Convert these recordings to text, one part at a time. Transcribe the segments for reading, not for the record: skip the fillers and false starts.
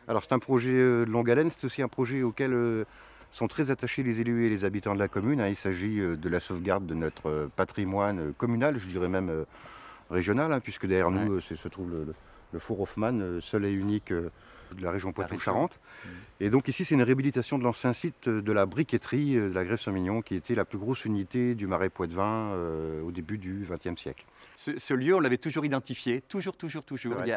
Alors c'est un projet de longue haleine, c'est aussi un projet auquel sont très attachés les élus et les habitants de la commune. Il s'agit de la sauvegarde de notre patrimoine communal, je dirais même régional, puisque derrière nous se trouve le Four Hoffmann, seul et unique de la région Poitou-Charentes. Et donc ici c'est une réhabilitation de l'ancien site de la briqueterie de la Grève-Saint-Mignon, qui était la plus grosse unité du Marais Poitevin au début du XXe siècle. Ce lieu, on l'avait toujours identifié, toujours.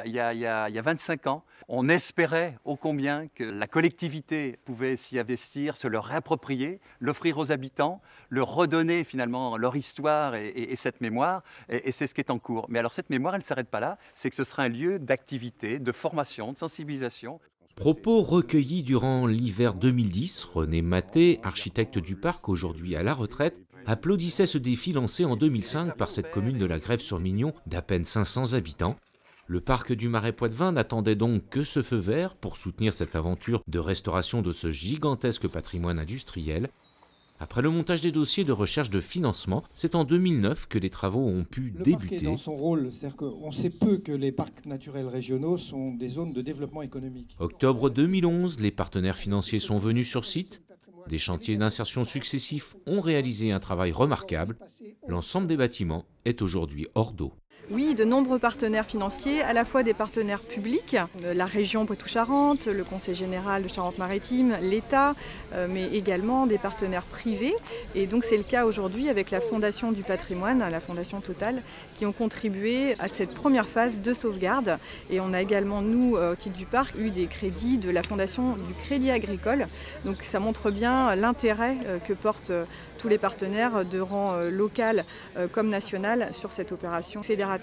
Il y a 25 ans, on espérait ô combien que la collectivité pouvait s'y investir, se le réapproprier, l'offrir aux habitants, leur redonner finalement leur histoire et cette mémoire. Et c'est ce qui est en cours. Mais alors cette mémoire, elle ne s'arrête pas là. C'est que ce sera un lieu d'activité, de formation, de sensibilisation. Propos recueillis durant l'hiver 2010, René Maté, architecte du parc aujourd'hui à la retraite, applaudissait ce défi lancé en 2005 par cette commune de la Grève-sur-Mignon d'à peine 500 habitants. Le parc du Marais Poitevin n'attendait donc que ce feu vert pour soutenir cette aventure de restauration de ce gigantesque patrimoine industriel. Après le montage des dossiers de recherche de financement, c'est en 2009 que les travaux ont pu débuter. Le parc est dans son rôle, c'est-à-dire qu'on sait peu que les parcs naturels régionaux sont des zones de développement économique. Octobre 2011, les partenaires financiers sont venus sur site. Des chantiers d'insertion successifs ont réalisé un travail remarquable. L'ensemble des bâtiments est aujourd'hui hors d'eau. Oui, de nombreux partenaires financiers, à la fois des partenaires publics, la région Poitou-Charentes, le Conseil général de Charente-Maritime, l'État, mais également des partenaires privés. Et donc c'est le cas aujourd'hui avec la Fondation du patrimoine, la Fondation Total, qui ont contribué à cette première phase de sauvegarde. Et on a également, nous, au titre du parc, eu des crédits de la Fondation du Crédit Agricole. Donc ça montre bien l'intérêt que portent tous les partenaires de rang local comme national sur cette opération fédératrice.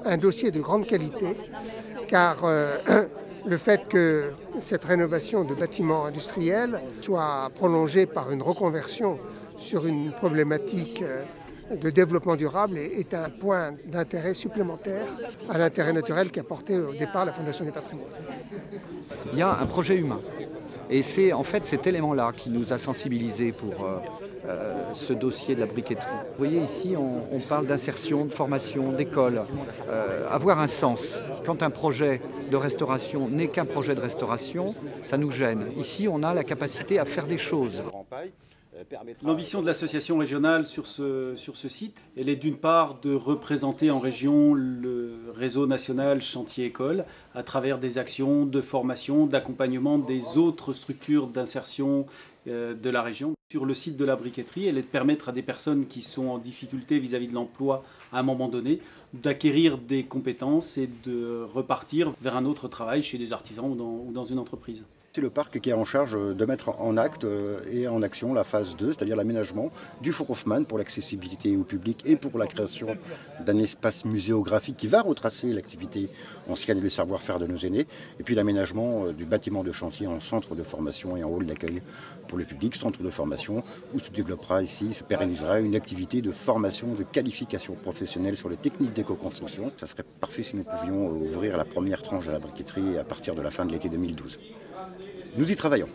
Un dossier de grande qualité, car le fait que cette rénovation de bâtiments industriels soit prolongée par une reconversion sur une problématique de développement durable est un point d'intérêt supplémentaire à l'intérêt naturel qu'a porté au départ la Fondation du patrimoine. Il y a un projet humain et c'est en fait cet élément-là qui nous a sensibilisés pour ce dossier de la briqueterie. Vous voyez ici, on parle d'insertion, de formation, d'école, avoir un sens. Quand un projet de restauration n'est qu'un projet de restauration, ça nous gêne. Ici, on a la capacité à faire des choses. L'ambition de l'association régionale sur ce site, elle est d'une part de représenter en région le réseau national chantier-école à travers des actions de formation, d'accompagnement des autres structures d'insertion de la région. Sur le site de la briqueterie, elle est de permettre à des personnes qui sont en difficulté vis-à-vis de l'emploi à un moment donné, d'acquérir des compétences et de repartir vers un autre travail chez des artisans ou dans une entreprise. C'est le parc qui est en charge de mettre en acte et en action la phase 2, c'est-à-dire l'aménagement du Four Hoffmann pour l'accessibilité au public et pour la création d'un espace muséographique qui va retracer l'activité ancienne et le savoir-faire de nos aînés, et puis l'aménagement du bâtiment de chantier en centre de formation et en hall d'accueil pour le public, centre de formation, où se développera ici, se pérennisera une activité de formation, de qualification professionnelle sur les techniques d'éco-construction. Ça serait parfait si nous pouvions ouvrir la première tranche de la briqueterie à partir de la fin de l'été 2012. Nous y travaillons.